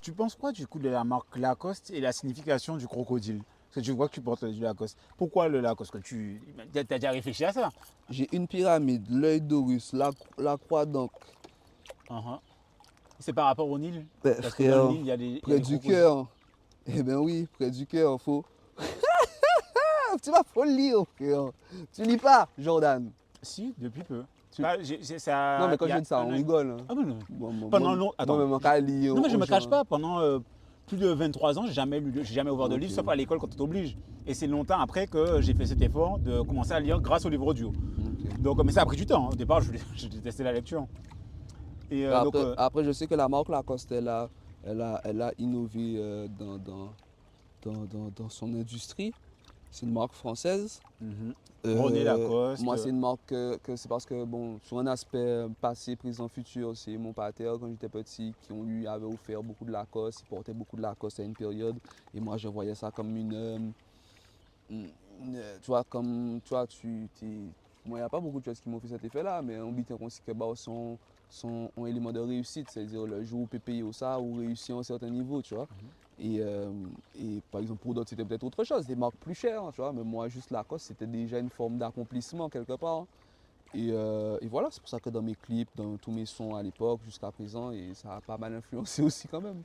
Tu penses quoi du coup de la marque Lacoste et la signification du crocodile? Parce que tu vois que tu portes du Lacoste. Pourquoi le Lacoste? Que tu as déjà réfléchi à ça? J'ai une pyramide, l'œil d'Horus, la croix d'Ankh. Uh-huh. C'est par rapport au Nil? Ben, Parce que dans le frère, Nil, il y a près des du crocodiles. cœur. Eh ben oui, près du cœur, faut. Ah, tu vas faut le lire, frère. Tu lis pas, Jordan. Si, depuis peu. Tu... Non, Ça, mais il quand y je a dis ça, un on an. rigole, hein. Ah bon, non. Bon, bon, Pendant long. Attends. moi-même, quand je lis Non, mais je aux me cache gens. pas. Pendant plus de 23 ans, j'ai jamais ouvert de livre, sauf Ok, à l'école quand on t'oblige. Et c'est longtemps après que j'ai fait cet effort de commencer à lire grâce au livre audio. ok. Donc, mais ça a pris du temps, hein. Au départ, je détestais la lecture. Et Après, je sais que la marque Lacoste, elle a innové dans son industrie. C'est une marque française. mhm. René Lacoste. Moi, c'est une marque que c'est parce que, bon, sur un aspect passé, présent, futur, c'est mon pater, quand j'étais petit, qui on lui avait offert beaucoup de Lacoste. Il portait beaucoup de Lacoste à une période. Et moi, je voyais ça comme tu vois, comme, tu vois, moi, il n'y a pas beaucoup de choses qui m'ont fait cet effet-là, mais on dit aussi que bah, sont un élément de réussite, c'est-à-dire le jour où on peut payer au ça, ou réussir à un certain niveau, tu vois. Mhm. Et, par exemple, pour d'autres, c'était peut-être autre chose, des marques plus chères, tu vois, mais moi, juste Lacoste, c'était déjà une forme d'accomplissement quelque part. Et voilà, c'est pour ça que dans mes clips, dans tous mes sons à l'époque, jusqu'à présent, et ça a pas mal influencé aussi quand même.